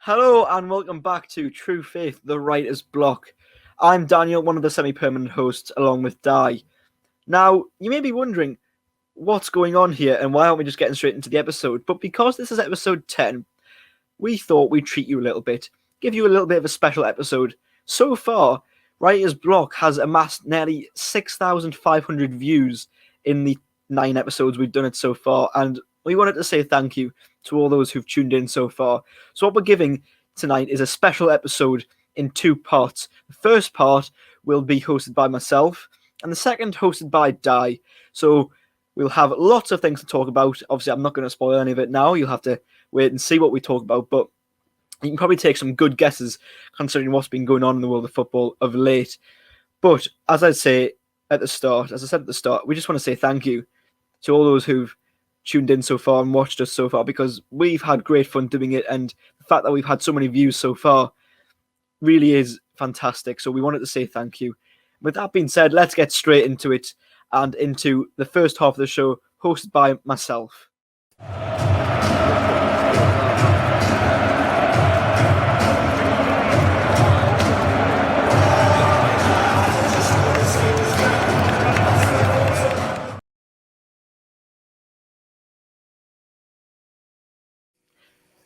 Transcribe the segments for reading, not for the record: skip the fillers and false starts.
Hello and welcome back to True Faith, the Writer's Block. I'm Daniel, one of the semi-permanent hosts, along with Di. Now, you may be wondering what's going on here and why aren't we just getting straight into the episode? But because this is episode 10, we thought we'd treat you a little bit, give you a little bit of a special episode. So far, Writer's Block has amassed nearly 6,500 views in the 9 episodes we've done it so far, and we wanted to say thank you to all those who've tuned in so far. So what we're giving tonight is a special episode in 2 parts. The first part will be hosted by myself, and the second hosted by Di. So we'll have lots of things to talk about. Obviously, I'm not going to spoil any of it now. You'll have to wait and see what we talk about, but you can probably take some good guesses considering what's been going on in the world of football of late. But as I said at the start, we just want to say thank you to all those who've tuned in so far and watched us so far, because we've had great fun doing it, and the fact that we've had so many views so far really is fantastic. So we wanted to say thank you. With that being said, let's get straight into it and into the first half of the show, hosted by myself.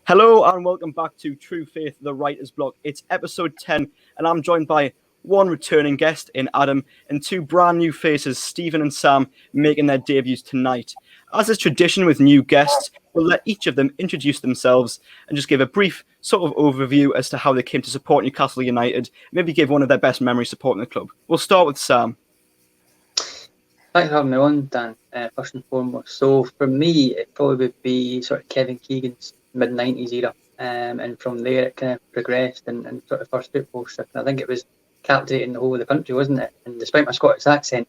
Hello and welcome back to True Faith, the Writer's Block. It's episode 10 and I'm joined by one returning guest in Adam and 2 brand new faces, Stephen and Sam, making their debuts tonight. As is tradition with new guests, we'll let each of them introduce themselves and just give a brief sort of overview as to how they came to support Newcastle United, maybe give one of their best memories supporting the club. We'll start with Sam. Thanks for having me on, Dan, first and foremost. So for me, it probably would be sort of Kevin Keegan's mid-90s era, and from there it kind of progressed and sort of first football shift. And I think it was captivating the whole of the country, wasn't it? And despite my Scottish accent,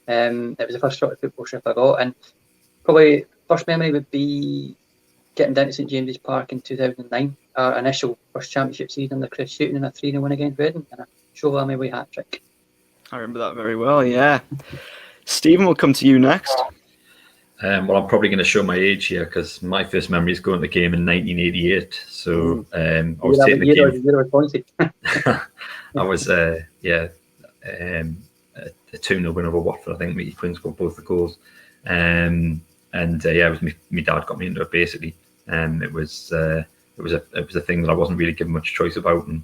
it was the first sort of football shift I got. And probably first memory would be getting down to St James's Park in 2009, our initial first championship season under Chris Shooting in a 3-0 win against Reading, and a show my way hat-trick. I remember that very well, yeah. Stephen, we'll come to you next. Well, I'm probably going to show my age here because my first memory is going to the game in 1988. So I was taking the game. I was, a 2-0 win over Watford. I think Mickey Quinn scored both the goals. It was my dad got me into it basically. It was a thing that I wasn't really given much choice about, and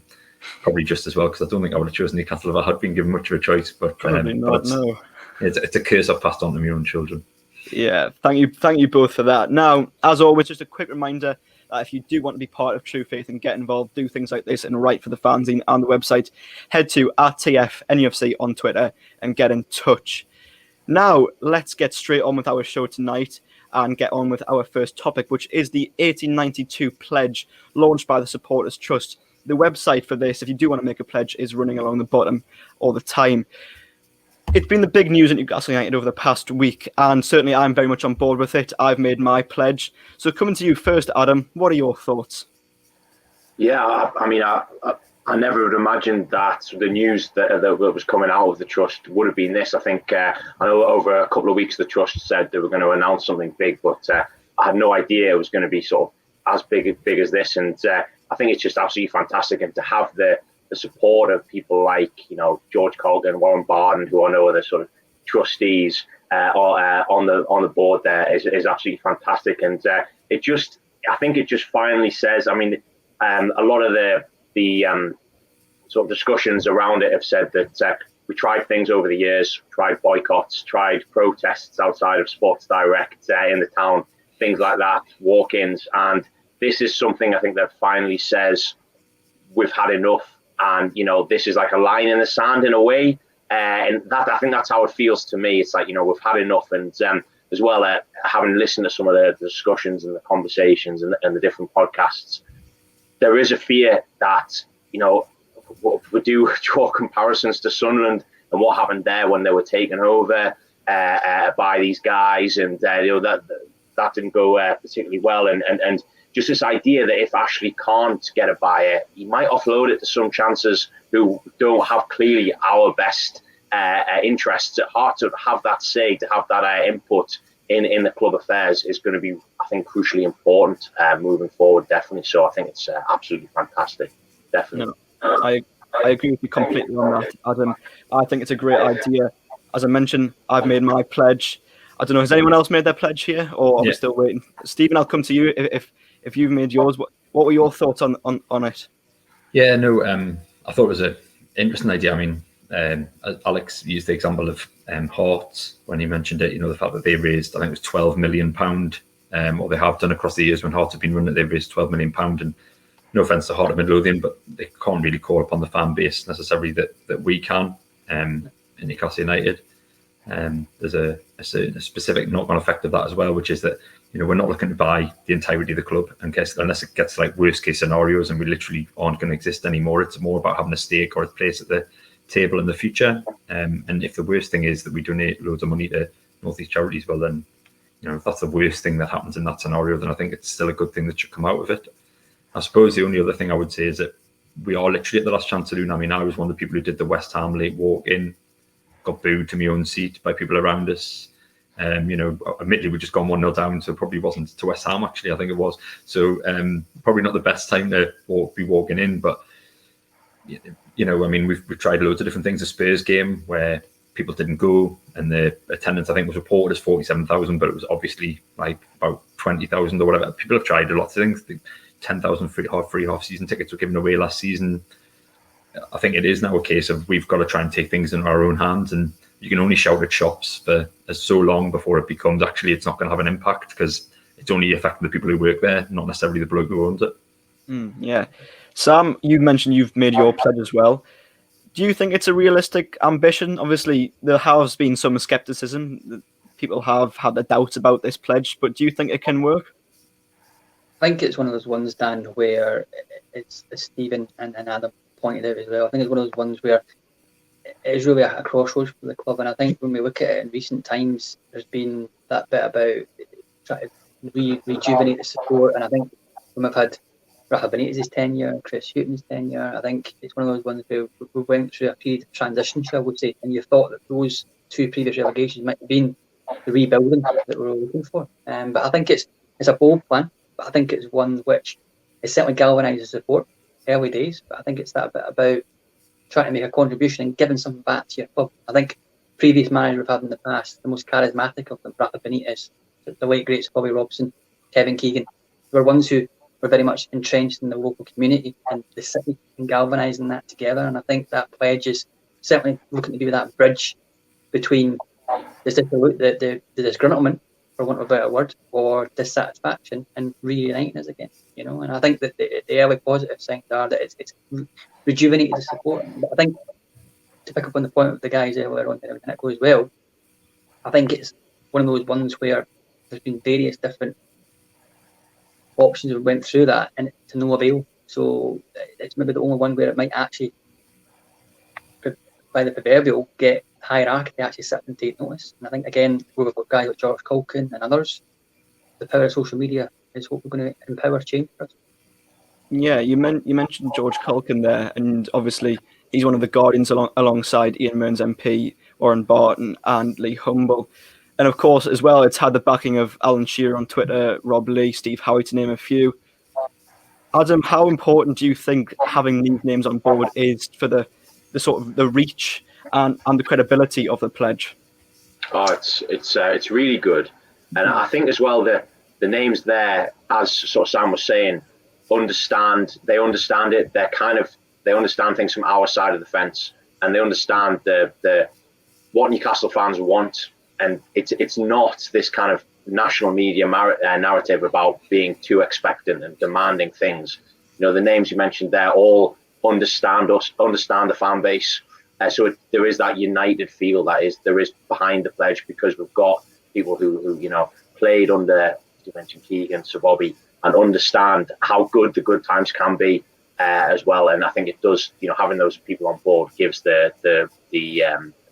probably just as well because I don't think I would have chosen Newcastle if I had been given much of a choice. But no. It's a curse I've passed on to my own children. Yeah, thank you both for that. Now, as always, just a quick reminder that if you do want to be part of True Faith and get involved, do things like this and write for the fanzine and the website, head to @TFNUFC on Twitter and get in touch. Now, let's get straight on with our show tonight and get on with our first topic, which is the 1892 pledge launched by the Supporters Trust. The website for this, if you do want to make a pledge, is running along the bottom all the time. It's been the big news at Newcastle United over the past week, and certainly I'm very much on board with it. I've made my pledge. So coming to you first, Adam, what are your thoughts? Yeah, I never would imagined that the news that was coming out of the Trust would have been this. I think, I know over a couple of weeks the Trust said they were going to announce something big, but I had no idea it was going to be sort of as big as this. And I think it's just absolutely fantastic, and to have the support of people like, George Colgan, Warren Barton, who I know are the sort of trustees on the board there is absolutely fantastic. And I think it just finally says, a lot of the sort of discussions around it have said that we tried things over the years, tried boycotts, tried protests outside of Sports Direct in the town, things like that, walk-ins, and this is something I think that finally says we've had enough. And, this is like a line in the sand in a way. And that, I think that's how it feels to me. It's like, we've had enough. And as well, having listened to some of the discussions and the conversations and the different podcasts, there is a fear that, if we do draw comparisons to Sunderland and what happened there when they were taken over by these guys, and, that didn't go particularly well. And just this idea that if Ashley can't get a buyer, he might offload it to some chances who don't have clearly our best interests at heart, to have that say, to have that input in the club affairs is going to be, I think, crucially important moving forward, definitely. So I think it's absolutely fantastic, definitely. No, I agree with you completely on that, Adam. I think it's a great idea. As I mentioned, I've made my pledge. I don't know, has anyone else made their pledge here, or are we still waiting? Stephen, I'll come to you if you've made yours. What were your thoughts on it? Yeah, no, I thought it was an interesting idea. I mean, Alex used the example of Hearts when he mentioned it. You know, the fact that they raised, I think it was £12 million, or they have done across the years when Hearts have been running it, they've raised £12 million. And no offence to Heart of Midlothian, but they can't really call upon the fan base necessarily that we can in Newcastle United. There's a specific knock-on effect of that as well, which is that, you know, we're not looking to buy the entirety of the club, and unless it gets like worst case scenarios and we literally aren't going to exist anymore. It's more about having a stake or a place at the table in the future. And if the worst thing is that we donate loads of money to North East charities, well then, you know, if that's the worst thing that happens in that scenario, then I think it's still a good thing that should come out of it. I suppose the only other thing I would say is that we are literally at the last chance saloon. I mean, I was one of the people who did the West Ham late walk in, got booed to my own seat by people around us. You know, admittedly, we just gone 1-0 down, so it probably wasn't to West Ham, actually, I think it was. So probably not the best time to be walking in. But, you know, I mean, we've tried loads of different things. The Spurs game where people didn't go, and the attendance, I think, was reported as 47,000, but it was obviously like about 20,000 or whatever. People have tried a lot of things. 10,000 free half-season tickets were given away last season. I think it is now a case of we've got to try and take things in our own hands, and you can only shout at shops for so long before it becomes actually it's not going to have an impact, because it's only affecting the people who work there, not necessarily the bloke who owns it. Yeah. Sam, you mentioned you've made your pledge as well. Do you think it's a realistic ambition? Obviously, there has been some skepticism. People have had their doubts about this pledge, but do you think it can work? I think it's one of those ones, Dan, where it's Stephen and Adam pointed out as well. I think it's one of those ones where it is really a crossroads for the club. And I think when we look at it in recent times, there's been that bit about trying to rejuvenate the support. And I think when we've had Rafa Benitez's tenure, Chris Hughton's tenure, I think it's one of those ones where we went through a period of transition, shall we say, and you thought that those two previous relegations might have been the rebuilding that we were looking for. But I think it's a bold plan. But I think it's one which is certainly galvanises support early days. But I think it's that bit about trying to make a contribution and giving something back to your club. I think previous managers we've had in the past, the most charismatic of them, Rafa Benitez, the late greats Bobby Robson, Kevin Keegan, were ones who were very much entrenched in the local community and the city and galvanising that together. And I think that pledge is certainly looking to be that bridge between the disgruntlement, for want of a better word, or dissatisfaction, and reuniting us again. You know, and I think that the early positive signs are that it's rejuvenated the support. But I think, to pick up on the point of the guys earlier on, and it goes well, I think it's one of those ones where there's been various different options we went through that, and to no avail. So it's maybe the only one where it might actually, by the proverbial, get hierarchy to actually sit and take notice. And I think, again, we've got guys like George Culkin and others, the power of social media is hopefully going to empower change for us. Yeah, you mentioned George Culkin there, and obviously he's one of the guardians alongside Ian Mearns MP, Warren Barton, and Lee Humble. And of course, as well, it's had the backing of Alan Shearer on Twitter, Rob Lee, Steve Howie, to name a few. Adam, how important do you think having these names on board is for the sort of the reach and the credibility of the pledge? Oh, it's really good, and I think as well the names there, as sort of Sam was saying, they understand it. They understand things from our side of the fence, and they understand the what Newcastle fans want. And it's not this kind of national media narrative about being too expectant and demanding things. You know, the names you mentioned there all understand us, understand the fan base. So there is that united feel there is behind the pledge, because we've got people who you know played under, you mentioned Keegan, Sir Bobby, and understand how good the good times can be as well. And I think it does, you know, having those people on board gives the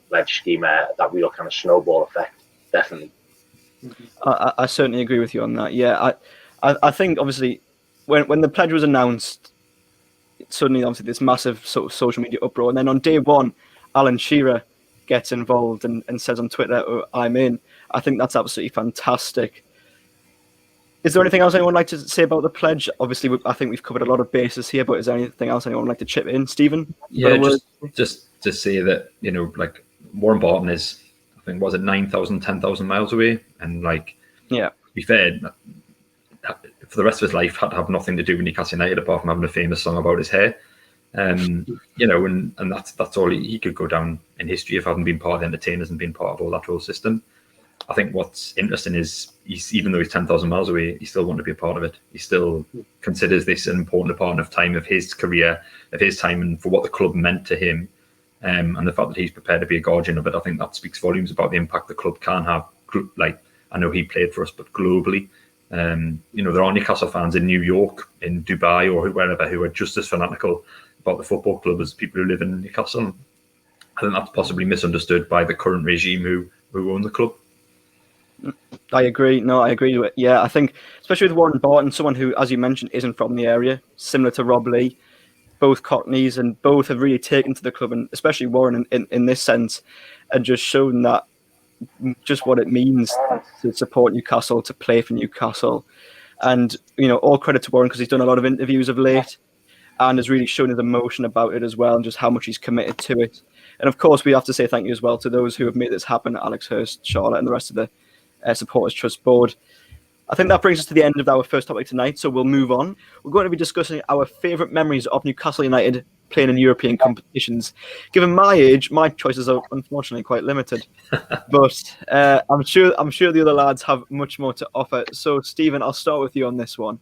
pledge scheme that real kind of snowball effect. Definitely. I certainly agree with you on that. Yeah, I think obviously when the pledge was announced, suddenly obviously this massive sort of social media uproar, and then on day one, Alan Shearer gets involved and says on Twitter, "Oh, I'm in." I think that's absolutely fantastic. Is there anything else anyone would like to say about the pledge? Obviously, I think we've covered a lot of bases here, but is there anything else anyone would like to chip in? Stephen? Yeah, just to say that, like Warren Barton is, I think, was it 9,000, 10,000 miles away? And like, yeah, to be fair, for the rest of his life, had to have nothing to do with Newcastle United apart from having a famous song about his hair. And that's all he could go down in history of having been part of the entertainers and being part of all that whole system. I think what's interesting is even though he's 10,000 miles away, he still wanted to be a part of it. He still considers this an important part of time of his career, of his time, and for what the club meant to him. And the fact that he's prepared to be a guardian of it, I think that speaks volumes about the impact the club can have. Like, I know he played for us, but globally, there are Newcastle fans in New York, in Dubai, or wherever who are just as fanatical about the football club as people who live in Newcastle. I think that's possibly misunderstood by the current regime who own the club. I agree. No, I agree with it. Yeah, I think, especially with Warren Barton, someone who, as you mentioned, isn't from the area, similar to Rob Lee, both Cockneys, and both have really taken to the club, and especially Warren in this sense, and just shown that just what it means to support Newcastle, to play for Newcastle. And, all credit to Warren because he's done a lot of interviews of late and has really shown his emotion about it as well and just how much he's committed to it. And of course, we have to say thank you as well to those who have made this happen, Alex Hurst, Charlotte, and the rest of the Supporters Trust Board. I think that brings us to the end of our first topic tonight, so we'll move on. We're going to be discussing our favourite memories of Newcastle United playing in European competitions. Given my age, my choices are unfortunately quite limited, but I'm sure the other lads have much more to offer. So, Stephen, I'll start with you on this one.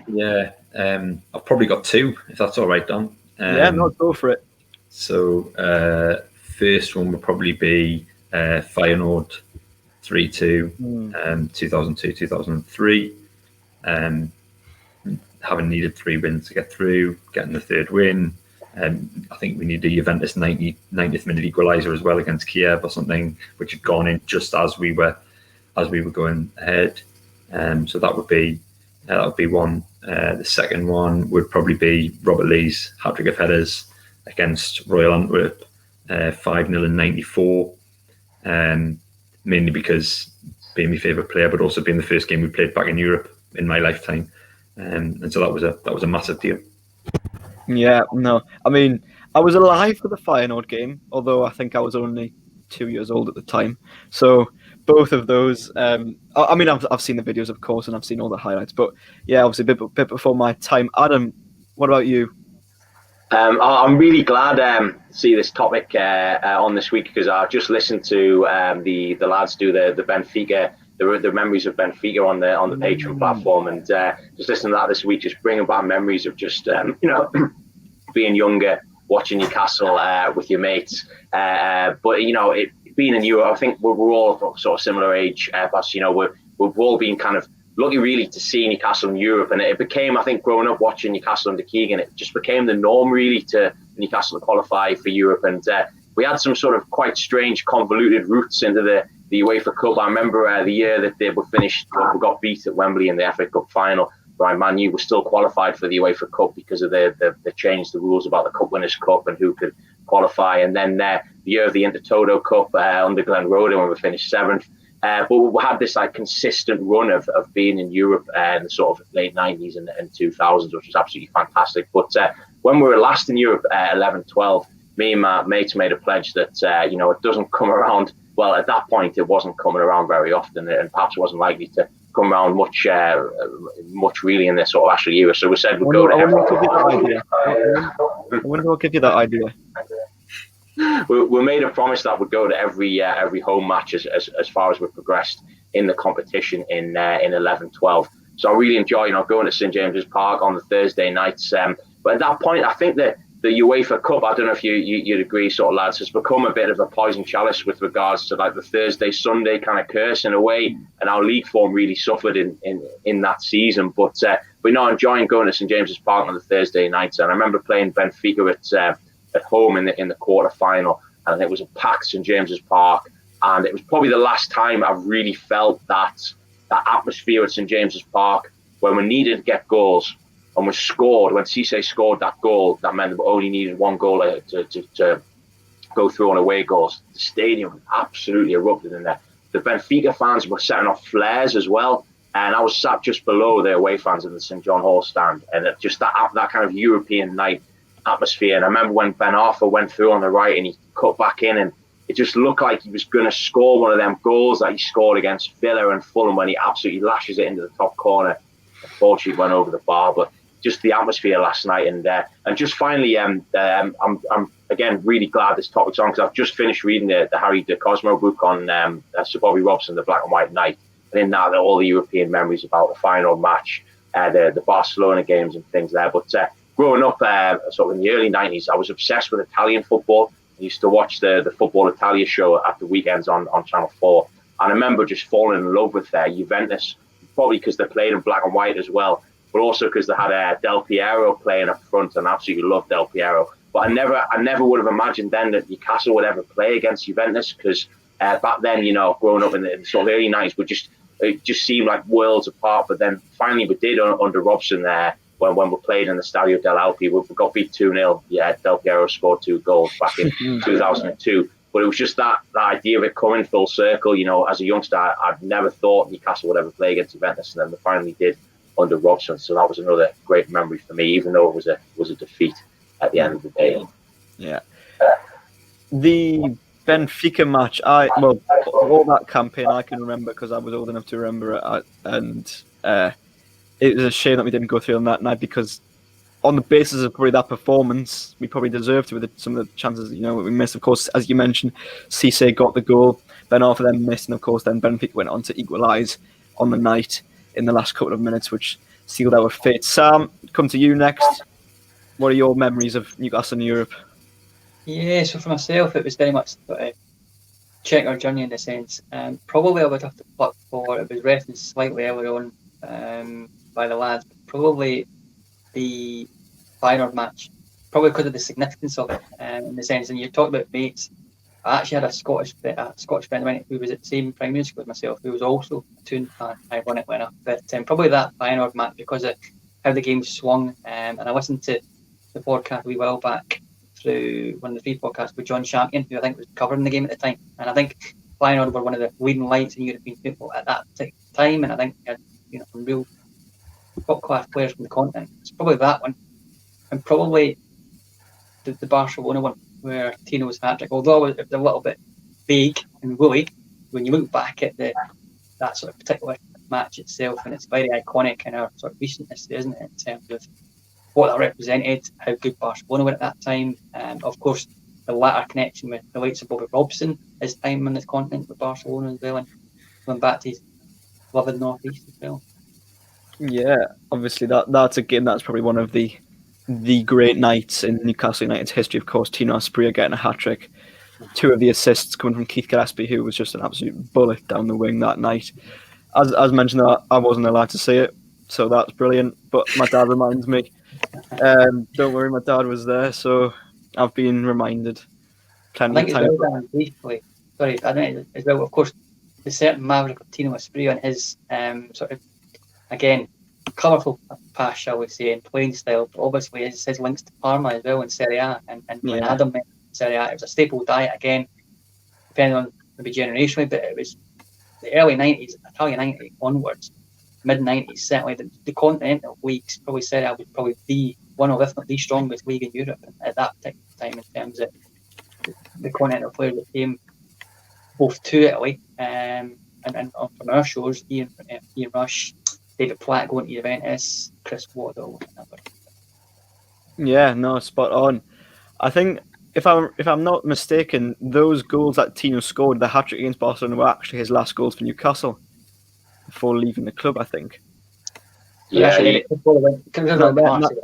Yeah, I've probably got two, if that's all right, Don. Go for it. So, first one would probably be Feyenoord 3-2, 2002, 2003. Having needed 3 wins to get through, getting the third win. I think we needed a Juventus 90th minute equaliser as well against Kiev or something, which had gone in just as we were going ahead. So that would be one. The second one would probably be Robert Lee's hat-trick of headers against Royal Antwerp, 5-0 in '94. Mainly because being my favourite player, but also being the first game we played back in Europe in my lifetime, and so that was a massive deal. Yeah, no, I mean, I was alive for the Feyenoord game, although I think I was only 2 years old at the time. So both of those, I've seen the videos, of course, and I've seen all the highlights, but yeah, obviously a bit before my time. Adam, what about you? I'm really glad to see this topic on this week because I've just listened to the lads do the Benfica, the memories of Benfica on the Patreon platform, and just listening to that this week, just bringing back memories of just being younger, watching Newcastle with your mates. But being in Europe, I think we're all sort of similar age. But we've all been kind of lucky really to see Newcastle in Europe, and it became, I think, growing up watching Newcastle under Keegan, it just became the norm really to Newcastle to qualify for Europe, and we had some sort of quite strange convoluted routes into the UEFA Cup. I remember the year that they were finished, we got beat at Wembley in the FA Cup final, but Man U was still qualified for the UEFA Cup because of they changed the rules about the Cup Winners' Cup and who could qualify, and then the year of the Intertoto Cup under Glenn Roden when we finished 7th. But we had this consistent run of being in Europe in the sort of late 90s and 2000s, which was absolutely fantastic. But when we were last in Europe, 11-12, me and my mates made a pledge that, it doesn't come around. Well, at that point, it wasn't coming around very often, and perhaps it wasn't likely to come around much really in this sort of actual year. So we said we'd go to every... I wonder what gave you that idea. We made a promise that we'd go to every home match as far as we progressed in the competition in 11-12. So I really enjoy going to St James's Park on the Thursday nights. But at that point, I think that the UEFA Cup, I don't know if you'd agree, sort of lads, has become a bit of a poison chalice with regards to the Thursday Sunday kind of curse in a way, and our league form really suffered in that season. But we're not enjoying going to St James's Park on the Thursday nights, and I remember playing Benfica at home in the quarter final, and it was a packed St James's Park, and it was probably the last time I've really felt that atmosphere at St James's Park when we needed to get goals and we scored. When Cisse scored that goal, that meant that we only needed one goal to go through on away goals. The stadium absolutely erupted in there. The Benfica fans were setting off flares as well. And I was sat just below the away fans in the St. John Hall stand. And just that kind of European night atmosphere. And I remember when Ben Arthur went through on the right and he cut back in, and it just looked like he was going to score one of them goals that he scored against Villa and Fulham when he absolutely lashes it into the top corner. Unfortunately, went over the bar, but just the atmosphere last night. And just finally, I'm again really glad this topic's on, because I've just finished reading the Harry de Cosmo book on Sir Bobby Robson, The Black and White Knight. And in that, all the European memories about the final match, the Barcelona games and things there. But growing up sort of in the early 90s, I was obsessed with Italian football. I used to watch the Football Italia show at the weekends on Channel 4. And I remember just falling in love with Juventus, probably because they played in black and white as well, but also because they had Del Piero playing up front, and I absolutely loved Del Piero. But I never would have imagined then that Newcastle would ever play against Juventus, because back then, growing up in the sort of early 90s, it just seemed like worlds apart. But then finally we did under Robson there, when we played in the Stadio dell'Alpi, we got beat 2-0. Yeah, Del Piero scored 2 goals back in 2002. But it was just that idea of it coming full circle. As a youngster, I'd never thought Newcastle would ever play against Juventus, and then they finally did under Robson. So that was another great memory for me, even though it was a defeat at the end of the day. Yeah. The Benfica match, all that campaign I can remember because I was old enough to remember it, and it was a shame that we didn't go through on that night, because on the basis of probably that performance, we probably deserved to with some of the chances we missed. Of course, as you mentioned, Cisse got the goal, Ben Arthur then missed, and of course then Benfica went on to equalise on the night in the last couple of minutes, which sealed our fate. Sam, come to you next. What are your memories of Newcastle in Europe? Yeah, so for myself, it was very much check our journey in a sense. Probably I would have to pluck for, it was referenced slightly earlier on by the lads, but probably the Feyenoord match, probably because of the significance of it, in the sense, and you talked about mates. I actually had a Scottish friend of mine who was at the same primary school as myself, who was also a Toon fan, ironically enough. But probably that Feyenoord match, because of how the game swung. And I listened to the podcast a wee while back through one of the free podcasts with John Champion, who I think was covering the game at the time. And I think Feyenoord were one of the leading lights in European football at that time. And I think had some real top class players from the continent. It's probably that one, and probably the Barcelona one, where Tino's hat-trick, although it was a little bit vague and woolly, when you look back at that sort of particular match itself, and it's very iconic in our sort of recent history, isn't it, in terms of what that represented, how good Barcelona were at that time, and of course the latter connection with the likes of Bobby Robson, his time on this continent with Barcelona as well, and going back to his love in the North East as well. Yeah, obviously that's a game that's probably one of the great nights in Newcastle United's history. Of course, Tino Asprilla getting a hat-trick, 2 of the assists coming from Keith Gillespie, who was just an absolute bullet down the wing that night. As mentioned, I wasn't allowed to see it, so that's brilliant, but my dad reminds me. Don't worry, my dad was there, so I've been reminded plenty of times. Sorry, I think as well, of course, the certain maverick of Tino Asprilla and his sort of, again, colourful past, shall we say, and playing style, but obviously his links to Parma as well in Serie A, and when Adam went to Serie A, it was a staple diet again, depending on maybe generationally, but it was the early 90s, Italian 90s onwards, mid-90s, certainly the continental leagues, probably Serie A was probably the one of, if not the strongest league in Europe at that particular time, in terms of the continental players that came both to Italy and from our shores, Ian Rush, David Platt going to Juventus, Chris Waddle. Yeah, no, spot on. I think if I'm not mistaken, those goals that Tino scored, the hat-trick against Barcelona, were actually his last goals for Newcastle before leaving the club, I think. Yeah.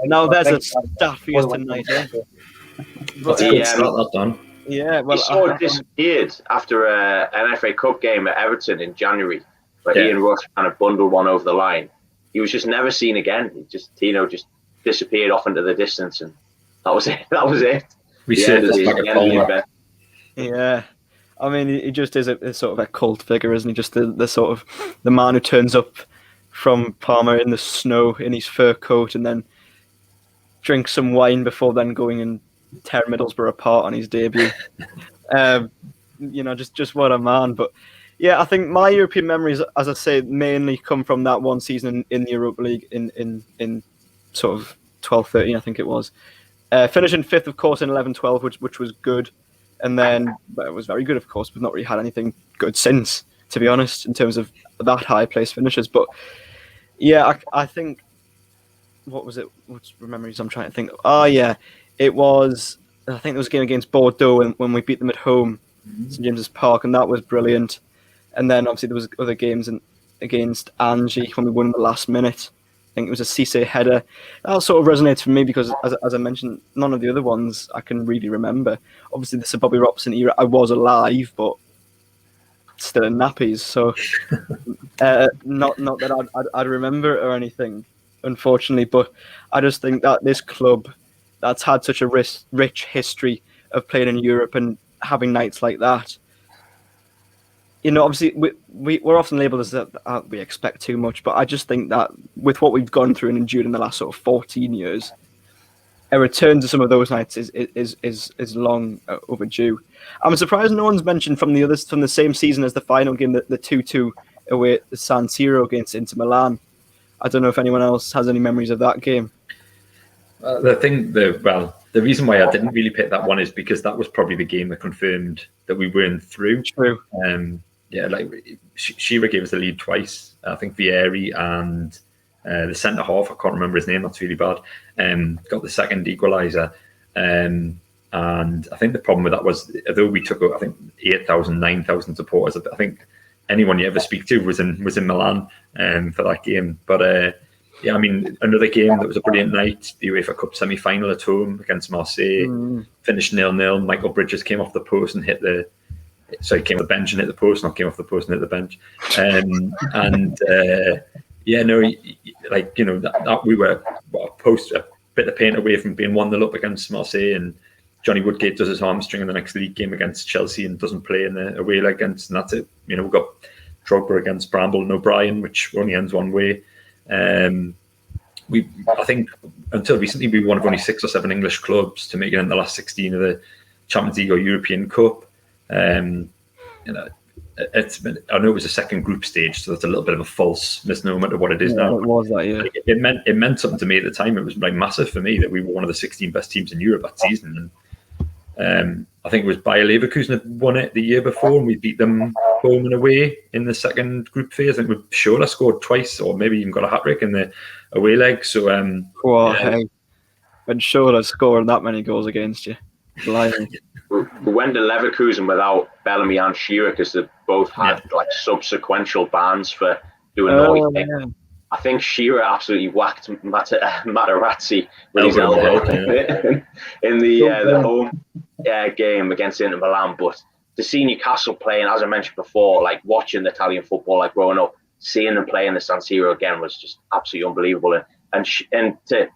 Now there's a stat for you tonight. That's a good start, that done. Yeah, well, he sort of disappeared after an FA Cup game at Everton in January, where Ian Rush kind of bundled one over the line. He was just never seen again. Tino just disappeared off into the distance, and that was it. We said this back at Palmer. Yeah, I mean, he just is a sort of a cult figure, isn't he? Just the sort of the man who turns up from Palmer in the snow in his fur coat and then drinks some wine before then going and tear Middlesbrough apart on his debut. Just what a man. But yeah, I think my European memories, as I say, mainly come from that one season in the Europa League in sort of 12-13, I think it was. Finishing fifth, of course, in 11-12, which was good. And then it was very good, of course. We've not really had anything good since, to be honest, in terms of that high place finishes. But yeah, I think, what was it? What's memories I'm trying to think? Oh, yeah. It was, I think there was a game against Bordeaux when we beat them at home, St James's Park, and that was brilliant. And then obviously there was other games against Angie when we won in the last minute. I think it was a Cisse header. That sort of resonates for me because, as I mentioned, none of the other ones I can really remember. Obviously, the Sir Bobby Robson era, I was alive, but still in nappies. So, not that I'd remember it or anything, unfortunately. But I just think that this club that's had such a rich history of playing in Europe and having nights like that. Obviously, we're often labelled as that we expect too much, but I just think that with what we've gone through and endured in the last sort of 14 years, a return to some of those nights is long overdue. I'm surprised no one's mentioned from the same season as the final game, the 2-2 away at the San Siro against Inter Milan. I don't know if anyone else has any memories of that game. The reason why I didn't really pick that one is because that was probably the game that confirmed that we weren't through. True. Shearer gave us the lead twice. I think Vieri and the centre half, I can't remember his name, that's really bad, got the second equaliser. And I think the problem with that was, although we took, I think, 8,000, 9,000 supporters, I think anyone you ever speak to was in Milan for that game. But another game that was a brilliant night, the UEFA Cup semi-final at home against Marseille, finished 0-0. Michael Bridges came off the post and came off the bench and hit the post, not came off the post and hit the bench. We were a bit of paint away from being 1-0 up against Marseille, and Johnny Woodgate does his hamstring in the next league game against Chelsea and doesn't play in the away leg against, and that's it. We've got Drogba against Bramble and O'Brien, which only ends one way. I think until recently we were one of only 6 or 7 English clubs to make it in the last 16 of the Champions League or European Cup. I know it was a second group stage, so that's a little bit of a false misnomer to what it is now. It was that, yeah. It meant something to me at the time. It was like massive for me that we were one of the 16 best teams in Europe that season. And I think it was Bayer Leverkusen had won it the year before, and we beat them home and away in the second group phase. I think Scholler scored twice, or maybe even got a hat trick in the away leg. So, hey, when Scholler scoring that many goals against you. We went to Leverkusen without Bellamy and Shearer because they both had subsequential bans for doing naughty things. Yeah. I think Shearer absolutely whacked Materazzi with his elbow in the home game against Inter Milan. But to see Newcastle playing, as I mentioned before, watching the Italian football, growing up, seeing them play in the San Siro again was just absolutely unbelievable. And to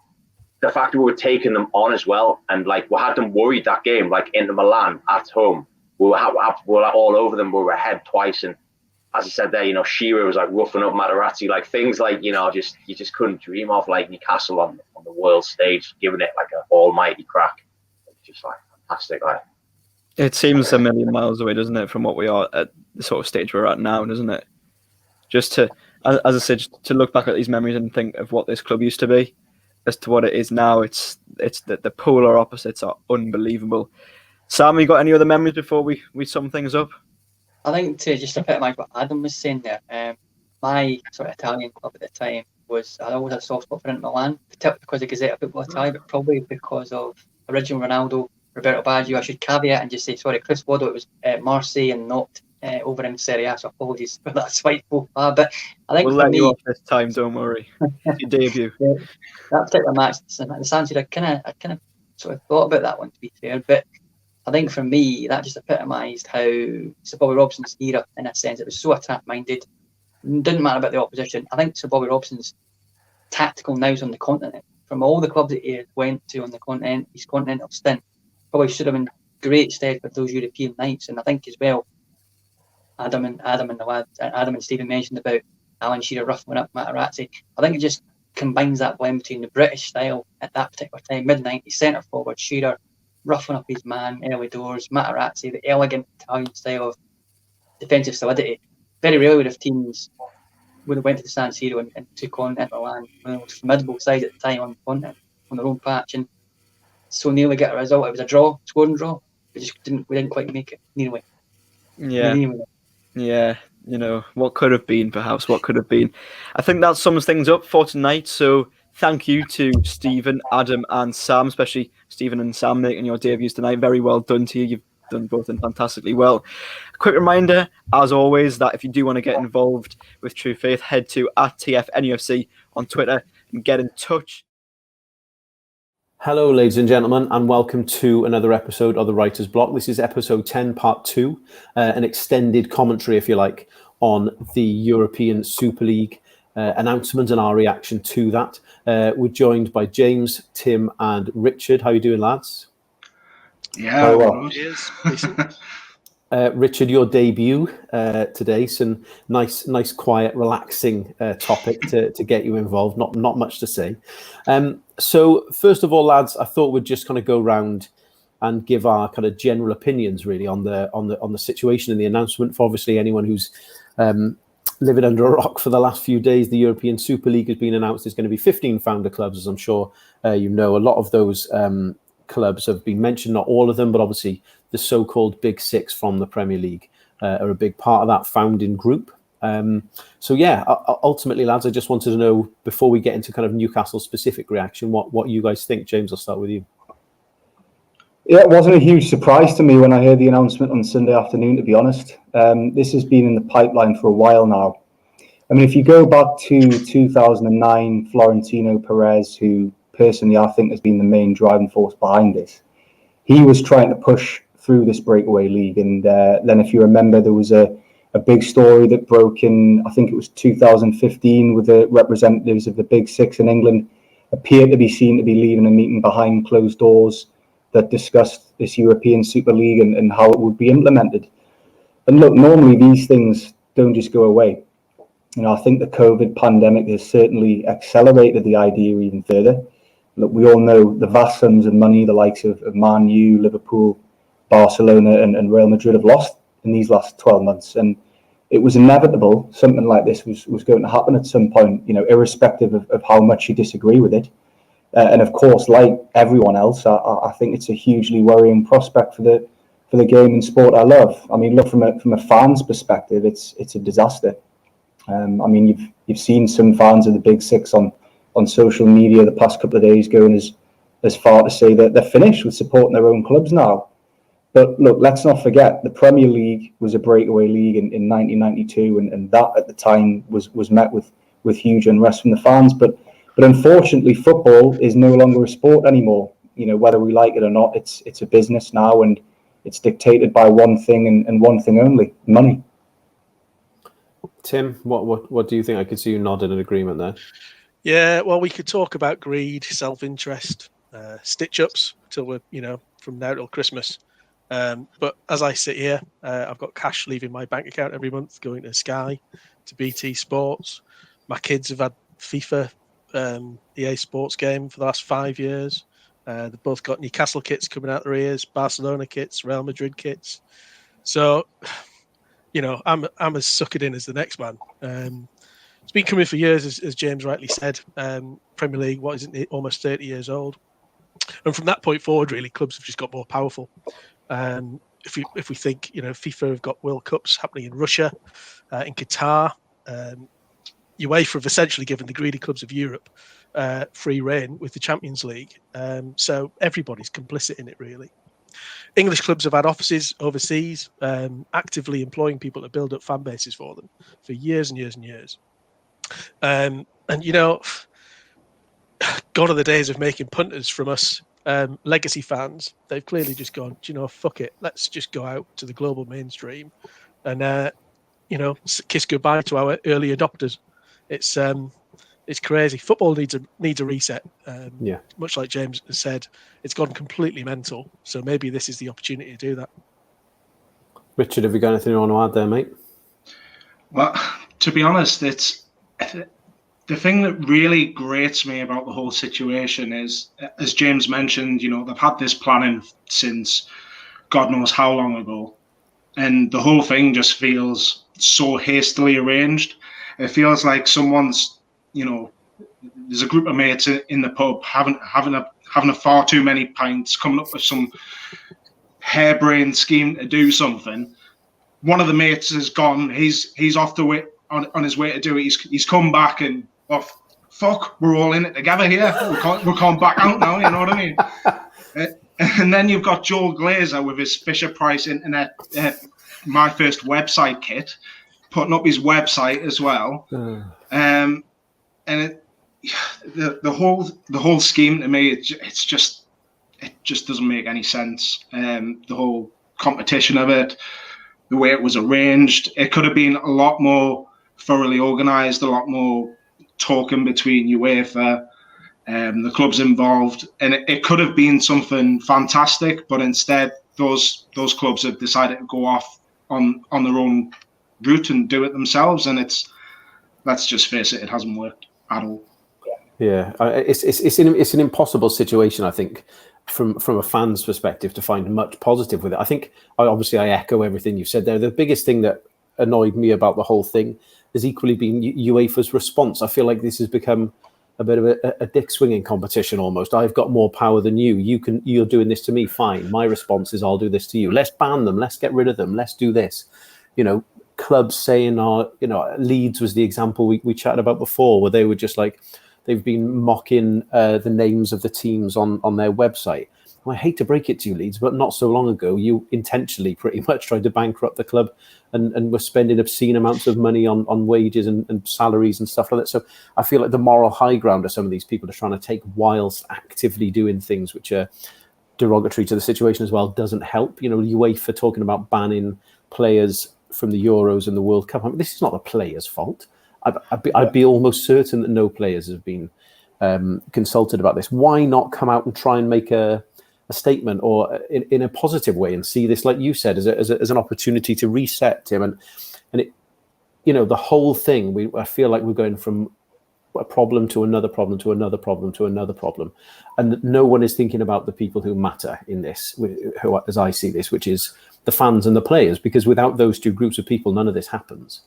the fact that we were taking them on as well, and we had them worried that game, Inter Milan at home, we were all over them. We were ahead twice, and as I said there, Shearer was roughing up Materazzi, things you just couldn't dream of, Newcastle on the world stage, giving it an almighty crack. It's just fantastic. It seems a million miles away, doesn't it, from what we are at the sort of stage we're at now, doesn't it? Just to, as I said, to look back at these memories and think of what this club used to be, as to what it is now, it's the polar opposites are unbelievable. Sam, you got any other memories before we sum things up? I think to just epitomise what Adam was saying there, my sort of Italian club at the time was, I always had a soft spot for Inter Milan, particularly because of Gazzetta Football Italia, but probably because of original Ronaldo, Roberto Baggio. I should caveat and just say, sorry, Chris Waddle, it was Marseille and not over in Serie A, so apologies for that spiteful. But I think we'll let you off this time, don't worry. Your debut. That particular match, the San Siro, I kind of sort of thought about that one, to be fair, but I think for me, that just epitomised how Sir Bobby Robson's era, in a sense, it was so attack-minded. Didn't matter about the opposition. I think Sir Bobby Robson's tactical nous on the continent, from all the clubs that he went to on the continent, his continental stint, probably stood him in great stead for those European nights. And I think as well, Adam and Stephen mentioned about Alan Shearer roughing up Materazzi. I think it just combines that blend between the British style at that particular time, mid-90s, centre forward Shearer, roughing up his man early doors, Materazzi, the elegant Italian style of defensive solidity. Very rarely would have teams would have went to the San Siro and took on Inter Milan, one of the most formidable sides at the time on the continent, on their own patch, and so nearly get a result. It was a draw, scoring draw. We didn't quite make it. Anyway. Yeah, what could have been, perhaps, what could have been. I think that sums things up for tonight. So thank you to Stephen, Adam, and Sam, especially Stephen and Sam making your debuts tonight. Very well done to you. You've done both in fantastically well. A quick reminder, as always, that if you do want to get involved with True Faith, head to @TFNUFC on Twitter and get in touch. Hello, ladies and gentlemen, and welcome to another episode of The Writer's Block. This is episode 10, part 2, an extended commentary, if you like, on the European Super League announcement and our reaction to that. We're joined by James, Tim, and Richard. How are you doing, lads? Yeah, well. Cheers. Richard, your debut today. Some nice, quiet, relaxing topic to get you involved. Not much to say. So first of all, lads, I thought we'd just kind of go round and give our kind of general opinions, really, on the situation and the announcement. For obviously anyone who's living under a rock for the last few days, the European Super League has been announced. There's going to be 15 founder clubs, as I'm sure you know. A lot of those clubs have been mentioned, not all of them, but obviously the so-called Big Six from the Premier League are a big part of that founding group. So yeah, ultimately, lads, I just wanted to know, before we get into kind of Newcastle specific reaction, what you guys think. James, I'll start with you. Yeah, it wasn't a huge surprise to me when I heard the announcement on Sunday afternoon, to be honest. This has been in the pipeline for a while now. I mean, if you go back to 2009, Florentino Perez, who personally I think has been the main driving force behind this, he was trying to push through this breakaway league. And then if you remember, there was a big story that broke in, I think it was 2015, with the representatives of the Big Six in England appeared to be seen to be leaving a meeting behind closed doors that discussed this European Super League and how it would be implemented. And look, normally these things don't just go away. I think the COVID pandemic has certainly accelerated the idea even further. Look, we all know the vast sums of money the likes of Man U, Liverpool, Barcelona and Real Madrid have lost in these last 12 months. And it was inevitable something like this was going to happen at some point, irrespective of how much you disagree with it. And of course, like everyone else, I think it's a hugely worrying prospect for the game and sport I love. I mean, look, from a fan's perspective, it's a disaster. I mean, you've seen some fans of the Big Six on social media the past couple of days going as far to say that they're finished with supporting their own clubs now. But look, let's not forget, the Premier League was a breakaway league in 1992, and that at the time was met with huge unrest from the fans. But unfortunately, football is no longer a sport anymore. Whether we like it or not, it's a business now, and it's dictated by one thing and one thing only: money. Tim, what do you think? I could see you nodding in agreement there. Yeah, well, we could talk about greed, self-interest, stitch-ups till we're, from now till Christmas. But as I sit here, I've got cash leaving my bank account every month, going to Sky, to BT Sports. My kids have had FIFA EA Sports game for the last 5 years. They've both got Newcastle kits coming out their ears, Barcelona kits, Real Madrid kits. So, I'm as suckered in as the next man. It's been coming for years, as James rightly said. Premier League, what is it, almost 30 years old. And from that point forward, really, clubs have just got more powerful. If we think, FIFA have got World Cups happening in Russia, in Qatar, UEFA have essentially given the greedy clubs of Europe free rein with the Champions League. So everybody's complicit in it, really. English clubs have had offices overseas, actively employing people to build up fan bases for them for years and years and years. And gone are the days of making punters from us legacy fans. They've clearly just gone, fuck it, let's just go out to the global mainstream and kiss goodbye to our early adopters. It's crazy. Football needs a reset. Much like James has said, it's gone completely mental. So maybe this is the opportunity to do that. Richard, have you got anything you want to add there, mate? Well, to be honest, the thing that really grates me about the whole situation is, as James mentioned, they've had this planning since God knows how long ago. And the whole thing just feels so hastily arranged. It feels like someone's, there's a group of mates in the pub having a far too many pints, coming up with some harebrained scheme to do something. One of the mates is gone. He's off the way on his way to do it. He's come back and fuck, we're all in it together here. We can't back out now. You know what I mean? And then you've got Joel Glazer with his Fisher Price Internet, my first website kit, putting up his website as well. And the whole scheme to me, it just doesn't make any sense. The whole competition of it, the way it was arranged, it could have been a lot more thoroughly organised, a lot more talking between UEFA, the clubs involved, and it could have been something fantastic. But instead, those clubs have decided to go off on their own route and do it themselves, and let's just face it, it hasn't worked at all. Yeah, it's an impossible situation, I think, from a fan's perspective, to find much positive with it. I think, obviously, I echo everything you said there. The biggest thing that annoyed me about the whole thing has equally been UEFA's response. I feel like this has become a bit of a dick swinging competition almost. I've got more power than you. You're doing this to me. Fine. My response is I'll do this to you. Let's ban them. Let's get rid of them. Let's do this. Clubs saying, Leeds was the example we chatted about before, where they were just like, they've been mocking the names of the teams on their website. And I hate to break it to you, Leeds, but not so long ago, you intentionally pretty much tried to bankrupt the club and were spending obscene amounts of money on wages and salaries and stuff like that. So I feel like the moral high ground of some of these people are trying to take whilst actively doing things which are derogatory to the situation as well doesn't help. UEFA talking about banning players from the Euros and the World Cup. I mean, this is not the players' fault. I'd be almost certain that no players have been consulted about this. Why not come out and try and make a statement or in a positive way and see this, like you said, as an opportunity to reset, Tim? And it, the whole thing, I feel like we're going from a problem to another problem to another problem to another problem. And no one is thinking about the people who matter in this, who, as I see this, which is the fans and the players, because without those two groups of people, none of this happens.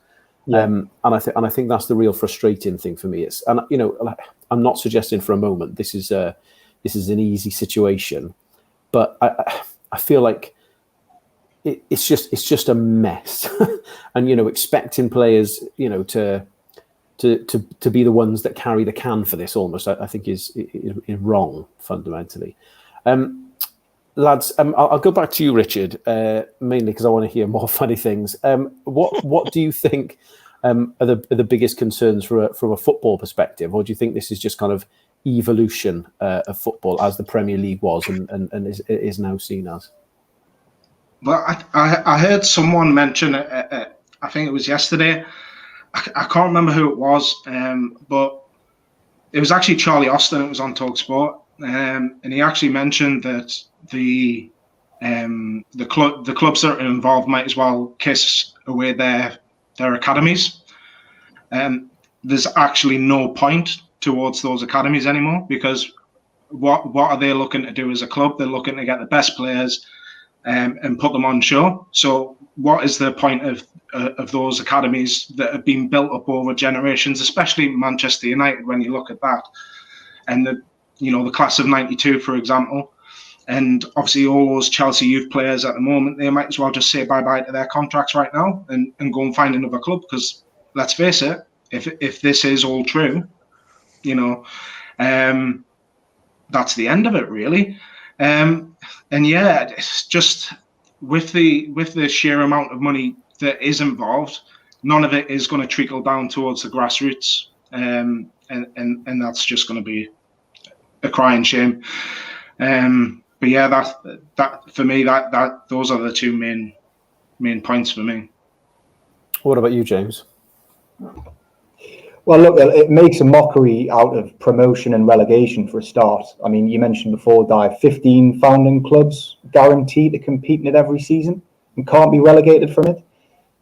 Yeah. And I think that's the real frustrating thing for me. I'm not suggesting for a moment this is an easy situation, but I feel like it's just a mess. And expecting players to be the ones that carry the can for this almost, I think is wrong fundamentally. Lads, I'll go back to you, Richard, mainly because I want to hear more funny things. What do you think are the biggest concerns from a football perspective, or do you think this is just kind of evolution of football as the Premier League was and is now seen as? Well, I heard someone mention it. I think it was yesterday. I can't remember who it was, but it was actually Charlie Austin. It was on TalkSport, and he actually mentioned that the clubs that are involved might as well kiss away their academies. There's actually no point towards those academies anymore, because what are they looking to do as a club? They're looking to get the best players and put them on show. So what is the point of those academies that have been built up over generations, especially Manchester United, when you look at that, and the class of '92, for example, and obviously all those Chelsea youth players at the moment, they might as well just say bye-bye to their contracts right now and go and find another club, because let's face it, if this is all true, that's the end of it, really. And yeah, it's just with the sheer amount of money that is involved, none of it is going to trickle down towards the grassroots, and that's just going to be a crying shame. But yeah, that for me, that those are the two main points for me. What about you, James? Well, look, it makes a mockery out of promotion and relegation for a start. I mean, you mentioned before, Di, 15 founding clubs guaranteed to compete in it every season and can't be relegated from it.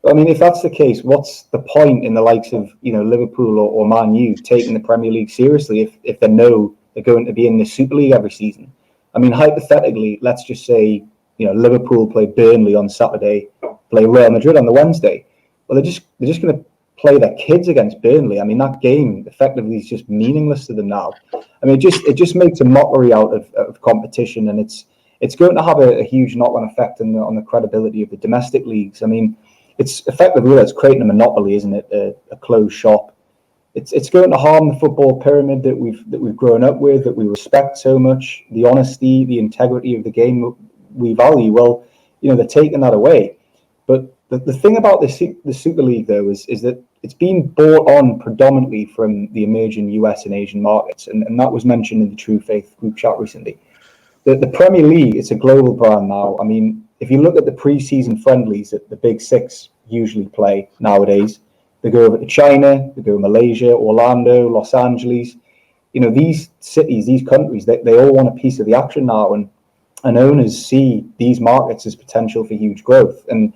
I mean, if that's the case, what's the point in the likes of, you know, Liverpool or Man U taking the Premier League seriously if they know they're going to be in the Super League every season? I mean, hypothetically, let's just say, you know, Liverpool play Burnley on Saturday, play Real Madrid on the Wednesday. Well, they're just going to play their kids against Burnley. I mean, that game effectively is just meaningless to them now. I mean, it just makes a mockery out of competition, and it's going to have a huge knock-on effect on the credibility of the domestic leagues. I mean, it's effectively it's creating a monopoly, isn't it? A closed shop. It's going to harm the football pyramid that we've grown up with, that we respect so much. The honesty, the integrity of the game we value. Well, you know, they're taking that away. But the thing about the Super League, though, is that it's been bought on predominantly from the emerging US and Asian markets, and that was mentioned in the True Faith group chat recently. The Premier League, it's a global brand now. I mean, if you look at the pre-season friendlies that the Big Six usually play nowadays, they go over to China, they go to Malaysia, Orlando, Los Angeles. You know, these cities, these countries, they all want a piece of the action now, and owners see these markets as potential for huge growth. And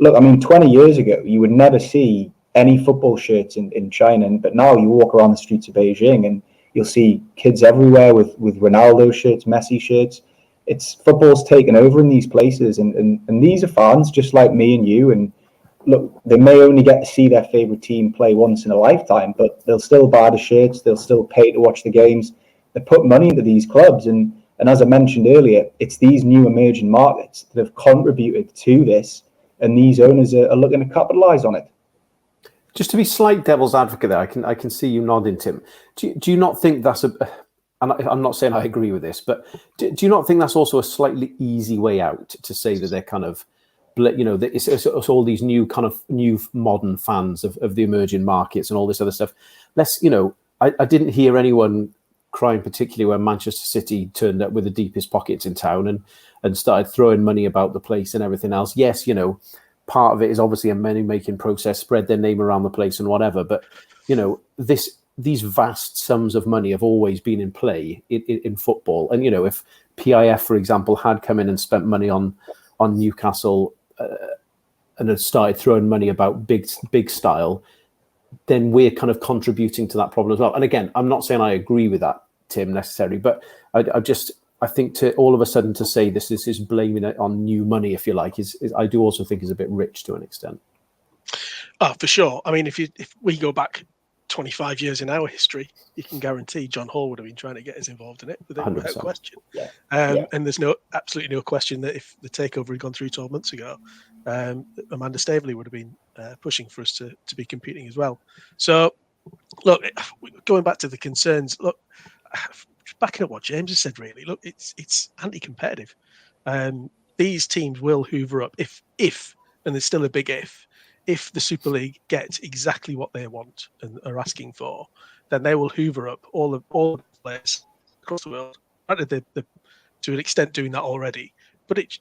look, I mean, 20 years ago, you would never see any football shirts in China, but now you walk around the streets of Beijing and you'll see kids everywhere with Ronaldo shirts, Messi shirts. It's football's taken over in these places, and these are fans just like me and you. And look, they may only get to see their favorite team play once in a lifetime, but they'll still buy the shirts. They'll still pay to watch the games. They put money into these clubs, and as I mentioned earlier, it's these new emerging markets that have contributed to this, and these owners are looking to capitalize on it. Just to be slight devil's advocate there, I can see you nodding, Tim. Do you not think that's and I'm not saying I agree with this, but do you not think that's also a slightly easy way out to say that they're kind of, you know, it's all these new modern fans of the emerging markets and all this other stuff? You know, I didn't hear anyone crying particularly when Manchester City turned up with the deepest pockets in town and started throwing money about the place and everything else. Yes, you know, part of it is obviously a money-making process, spread their name around the place and whatever. But, you know, these vast sums of money have always been in play in football. And, you know, if PIF, for example, had come in and spent money on Newcastle and had started throwing money about big style, then we're kind of contributing to that problem as well. And again, I'm not saying I agree with that, Tim, necessarily, but I think to all of a sudden to say this is blaming it on new money, if you like, is I do also think is a bit rich to an extent. Oh, for sure. I mean, if we go back 25 years in our history, you can guarantee John Hall would have been trying to get us involved in it without question. Yeah. And there's absolutely no question that if the takeover had gone through 12 months ago, Amanda Staveley would have been pushing for us to be competing as well. So, look, going back to the concerns, look, backing up what James has said, really, look, it's anti-competitive. These teams will hoover up if, and there's still a big if the Super League gets exactly what they want and are asking for, then they will hoover up all the players across the world. They're to an extent doing that already, but it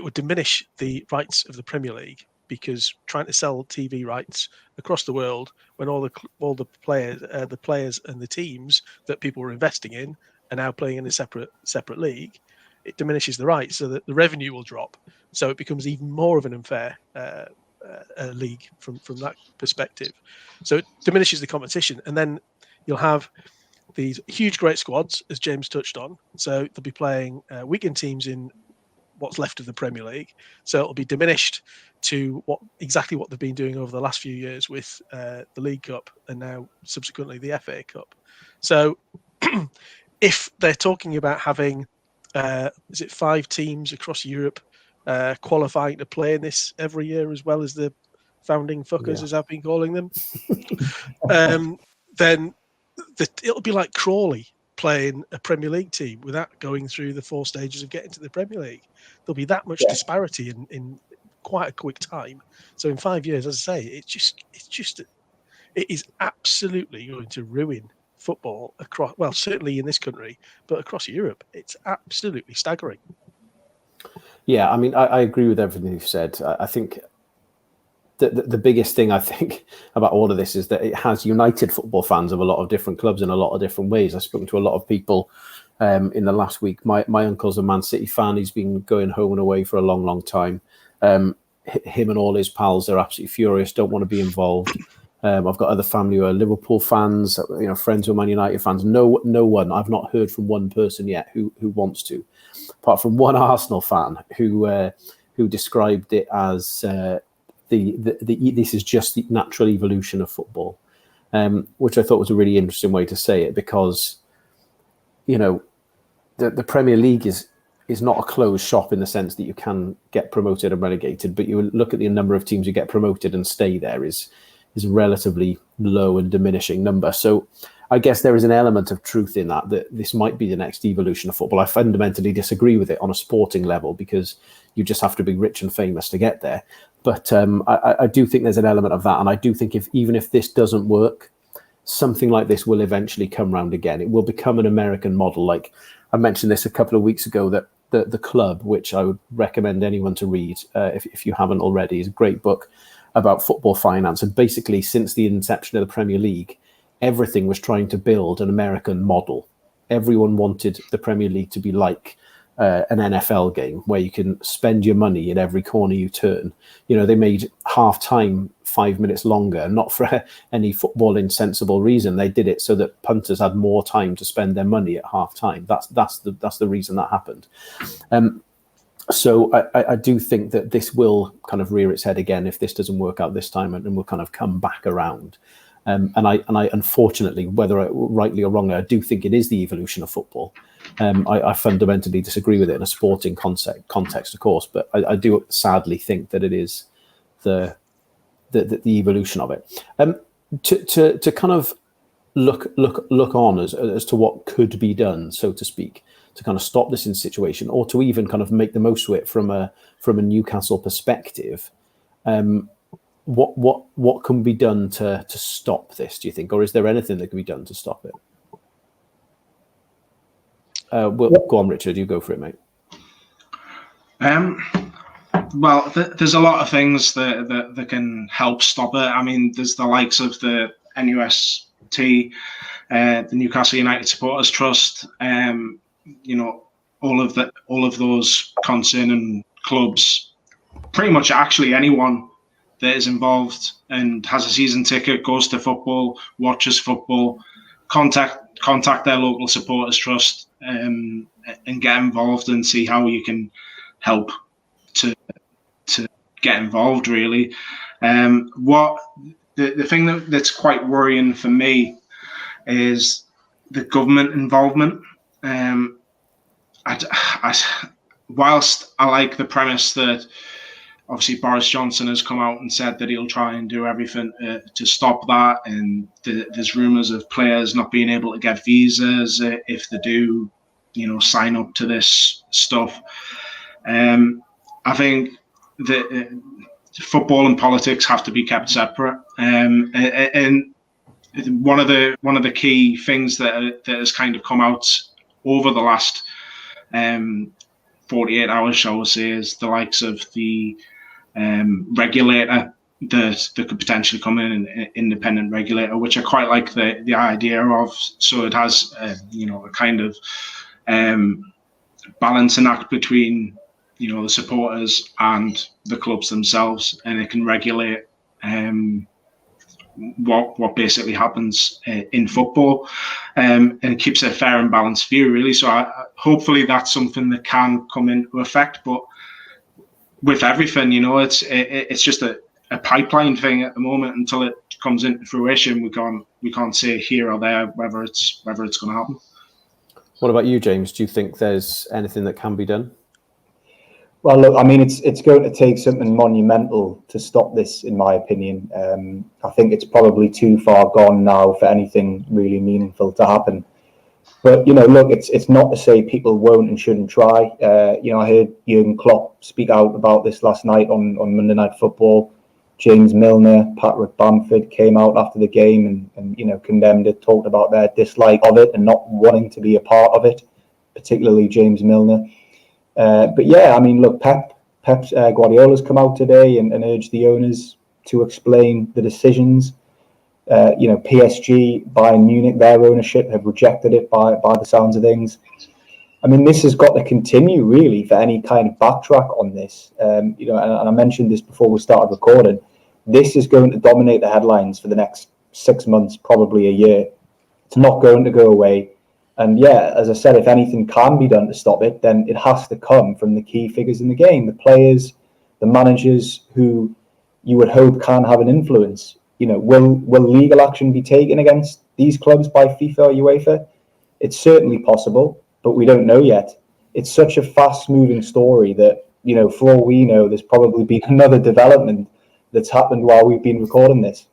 would diminish the rights of the Premier League, because trying to sell TV rights across the world when all the players and the teams that people were investing in are now playing in a separate league, it diminishes the rights, so that the revenue will drop. So it becomes even more of an unfair league from that perspective. So it diminishes the competition, and then you'll have these huge, great squads, as James touched on. So they'll be playing weekend teams in what's left of the Premier League. So it'll be diminished to exactly what they've been doing over the last few years with the League Cup and now subsequently the FA Cup. So if they're talking about having, is it 5 teams across Europe qualifying to play in this every year, as well as the founding fuckers, as I've been calling them, then it'll be like Crawley playing a Premier League team without going through the 4 stages of getting to the Premier League. There'll be that much disparity in quite a quick time. So in 5 years, as I say, it is absolutely going to ruin football across, well, certainly in this country, but across Europe. It's absolutely staggering. Yeah, I mean, I agree with everything you've said. I think the biggest thing I think about all of this is that it has united football fans of a lot of different clubs in a lot of different ways. I've spoken to a lot of people in the last week. My uncle's a Man City fan. He's been going home and away for a long, long time. Him and all his pals are absolutely furious, don't want to be involved. I've got other family who are Liverpool fans, friends who are Man United fans. No one. I've not heard from one person yet who wants to, apart from one Arsenal fan who described it as this is just the natural evolution of football, which I thought was a really interesting way to say it, because the Premier League is not a closed shop in the sense that you can get promoted and relegated, but you look at the number of teams who get promoted and stay there is a relatively low and diminishing number. So I guess there is an element of truth in that this might be the next evolution of football. I fundamentally disagree with it on a sporting level, because you just have to be rich and famous to get there. But I do think there's an element of that. And I do think even if this doesn't work, something like this will eventually come round again. It will become an American model. Like I mentioned this a couple of weeks ago, that the Club, which I would recommend anyone to read if you haven't already, is a great book about football finance. And basically, since the inception of the Premier League, everything was trying to build an American model. Everyone wanted the Premier League to be like an NFL game, where you can spend your money in every corner you turn. They made half time 5 minutes longer, not for any football insensible reason. They did it so that punters had more time to spend their money at half time. That's the reason that happened. So I do think that this will kind of rear its head again if this doesn't work out this time, and will kind of come back around. And I unfortunately, whether rightly or wrongly, I do think it is the evolution of football. I fundamentally disagree with it in a sporting context, of course, but I do sadly think that it is the evolution of it. To kind of look on as to what could be done, so to speak, to kind of stop this situation, or to even kind of make the most of it from a Newcastle perspective. What can be done to stop this, do you think, or is there anything that can be done to stop it? Go on, Richard. You go for it, mate. Well, there's a lot of things that can help stop it. I mean, there's the likes of the NUST, the Newcastle United Supporters Trust. All of those concerning clubs, pretty much actually anyone that is involved and has a season ticket, goes to football, watches football, contact their local supporters trust, and get involved and see how you can help to get involved, really. What the thing that's quite worrying for me is the government involvement. Whilst I like the premise that obviously Boris Johnson has come out and said that he'll try and do everything to stop that, and there's rumours of players not being able to get visas if they do, sign up to this stuff. I think that football and politics have to be kept separate, and one of the key things that has kind of come out over the last 48 hours, shall we say, is the likes of the regulator that could potentially come in, an independent regulator, which I quite like the idea of. So it has a kind of balancing act between the supporters and the clubs themselves, and it can regulate what basically happens in football, and it keeps a fair and balanced view, really. So hopefully that's something that can come into effect. But with everything, it's just a pipeline thing at the moment. Until it comes into fruition, we can't say here or there whether it's going to happen. What about you, James? Do you think there's anything that can be done? Well, look, I mean, it's going to take something monumental to stop this, in my opinion. I think it's probably too far gone now for anything really meaningful to happen. But, look, it's not to say people won't and shouldn't try. I heard Jurgen Klopp speak out about this last night on Monday Night Football. James Milner, Patrick Bamford came out after the game and condemned it, talked about their dislike of it and not wanting to be a part of it, particularly James Milner. But yeah, I mean, look, Pep Guardiola's come out today and urged the owners to explain the decisions. PSG, Bayern Munich, their ownership have rejected it by the sounds of things. I mean, this has got to continue really for any kind of backtrack on this. You know, and I mentioned this before we started recording. This is going to dominate the headlines for the next 6 months, probably a year. It's not going to go away. And yeah, as I said, if anything can be done to stop it, then it has to come from the key figures in the game, the players, the managers who you would hope can have an influence. You know, will legal action be taken against these clubs by FIFA or UEFA? It's certainly possible, but we don't know yet. It's such a fast-moving story that, you know, for all we know, there's probably been another development that's happened while we've been recording this.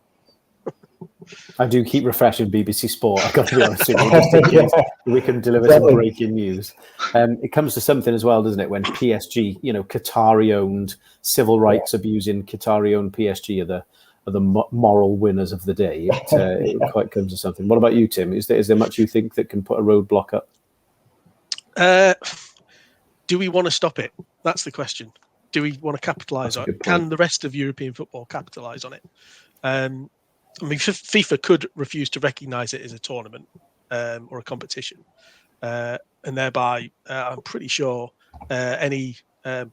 I do keep refreshing BBC Sport, I've got to be honest with you, just in case we can deliver some breaking news. It comes to something as well, doesn't it, when PSG, you know, Qatari-owned, civil rights abusing Qatari-owned PSG are the moral winners of the day. It quite comes to something. What about you, Tim? Is there much you think that can put a roadblock up? Do we want to stop it? That's the question. Do we want to capitalise on it? Can the rest of European football capitalise on it? I mean, FIFA could refuse to recognise it as a tournament or a competition, and thereby, I'm pretty sure any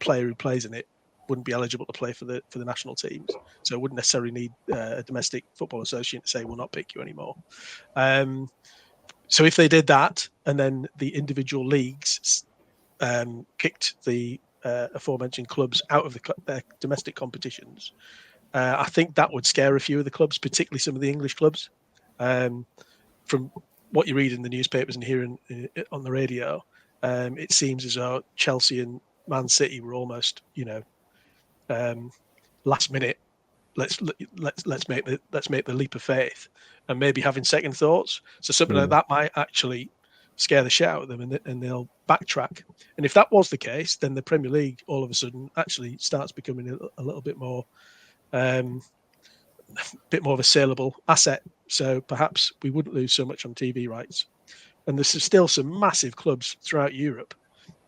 player who plays in it wouldn't be eligible to play for the national teams. So it wouldn't necessarily need a domestic football association to say we'll not pick you anymore. So if they did that, and then the individual leagues kicked the aforementioned clubs out of their domestic competitions, I think that would scare a few of the clubs, particularly some of the English clubs. From what you read in the newspapers and hearing on the radio, it seems as though Chelsea and Man City were almost, you know, last minute. Let's make the leap of faith, and maybe having second thoughts. So something like that might actually scare the shit out of them, and they'll backtrack. And if that was the case, then the Premier League all of a sudden actually starts becoming a little bit more. Bit more of a saleable asset, so perhaps we wouldn't lose so much on TV rights. And there's still some massive clubs throughout Europe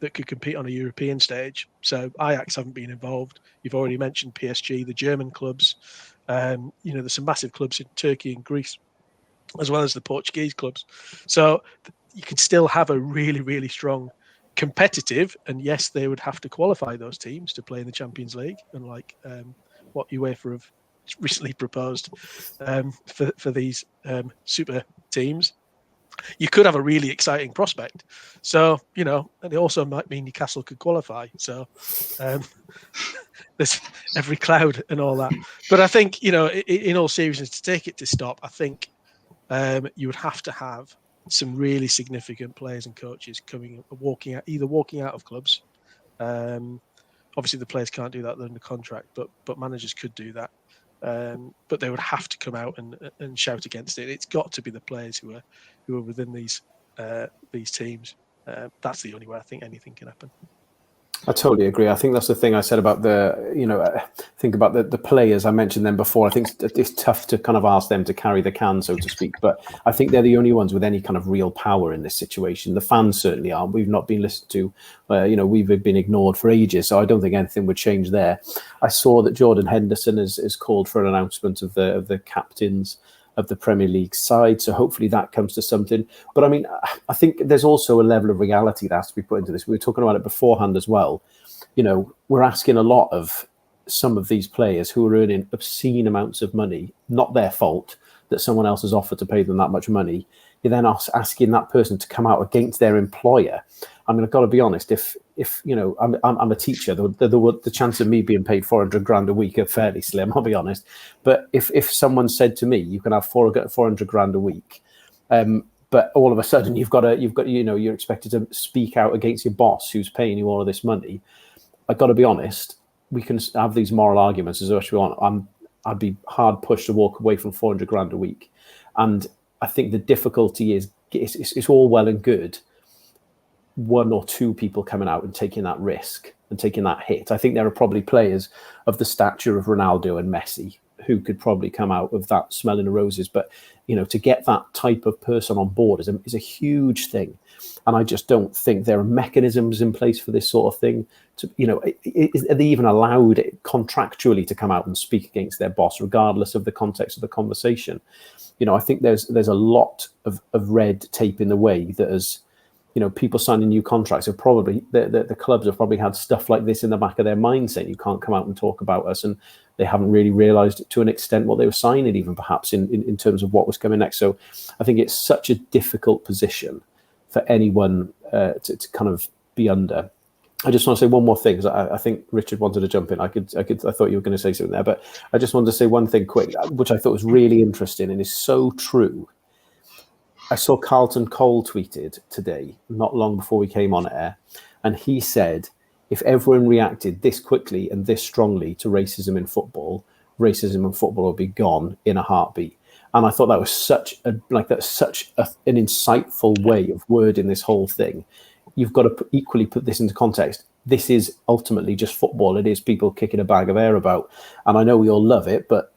that could compete on a European stage. So Ajax haven't been involved. You've already mentioned PSG, the German clubs. You know, there's some massive clubs in Turkey and Greece, as well as the Portuguese clubs. So you could still have a really, really strong competitive, and yes, they would have to qualify those teams to play in the Champions League, unlike what UEFA have recently proposed for these super teams. You could have a really exciting prospect. So, you know, and it also might mean Newcastle could qualify. So there's every cloud and all that. But I think, you know, in all seriousness, to take it to stop, I think you would have to have some really significant players and coaches walking out of clubs. Obviously, the players can't do that; they're under contract. But managers could do that. But they would have to come out and shout against it. It's got to be the players who are within these teams. That's the only way I think anything can happen. I totally agree. I think that's the thing I said about think about the players. I mentioned them before. I think it's tough to kind of ask them to carry the can, so to speak. But I think they're the only ones with any kind of real power in this situation. The fans certainly are. We've not been listened to. We've been ignored for ages. So I don't think anything would change there. I saw that Jordan Henderson has called for an announcement of the captains of the Premier League side. So hopefully that comes to something. But I mean, I think there's also a level of reality that has to be put into this. We were talking about it beforehand as well. You know, we're asking a lot of some of these players who are earning obscene amounts of money, not their fault that someone else has offered to pay them that much money. You're then asking that person to come out against their employer. I mean, I've got to be honest, if you know, I'm a teacher, the chance of me being paid 400 grand a week are fairly slim, I'll be honest. But if someone said to me, you can have 400 grand a week, but all of a sudden you're expected to speak out against your boss who's paying you all of this money, I've got to be honest, we can have these moral arguments as much as we want. I'd be hard pushed to walk away from 400 grand a week. And I think the difficulty is it's all well and good one or two people coming out and taking that risk and taking that hit. I think there are probably players of the stature of Ronaldo and Messi who could probably come out of that smelling of roses. But, you know, to get that type of person on board is a huge thing. And I just don't think there are mechanisms in place for this sort of thing. To, you know, are they even allowed contractually to come out and speak against their boss, regardless of the context of the conversation? You know, I think there's a lot of red tape in the way that has people signing new contracts have probably, the clubs have probably had stuff like this in the back of their mind saying you can't come out and talk about us, and they haven't really realised to an extent what they were signing, even perhaps in terms of what was coming next. So I think it's such a difficult position for anyone to kind of be under. I just want to say one more thing, because I think Richard wanted to jump in. I thought you were going to say something there, but I just wanted to say one thing quick, which I thought was really interesting and is so true. I saw Carlton Cole tweeted today, not long before we came on air, and he said, if everyone reacted this quickly and this strongly to racism in football will be gone in a heartbeat. And I thought that was such an insightful way of wording this whole thing. You've got to equally put this into context. This is ultimately just football. It is people kicking a bag of air about. And I know we all love it, but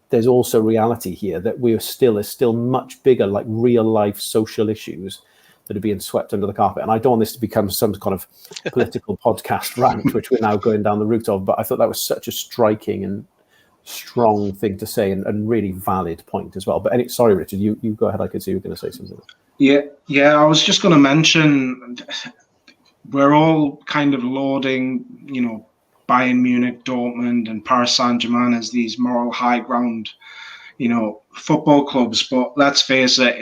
there's also reality here that there's still much bigger, like real life social issues that are being swept under the carpet. And I don't want this to become some kind of political podcast rant, which we're now going down the route of, but I thought that was such a striking and strong thing to say, and really valid point as well. But sorry, Richard, you go ahead. I could see you were going to say something. Yeah, I was just going to mention, we're all kind of lauding, Bayern Munich, Dortmund, and Paris Saint-Germain as these moral high ground, football clubs. But let's face it,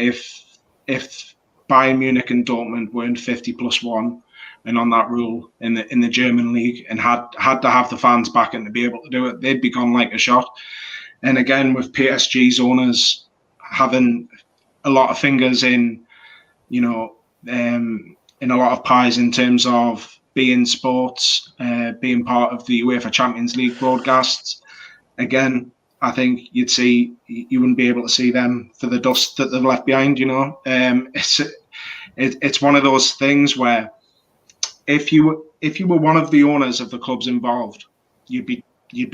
if Bayern Munich and Dortmund weren't 50+1 and on that rule in the German league and had to have the fans back and to be able to do it, they'd be gone like a shot. And again, with PSG's owners having a lot of fingers in, in a lot of pies in terms of being sports, being part of the UEFA Champions League broadcasts. Again, I think you wouldn't be able to see them for the dust that they've left behind. It's one of those things where if you were one of the owners of the clubs involved, you'd be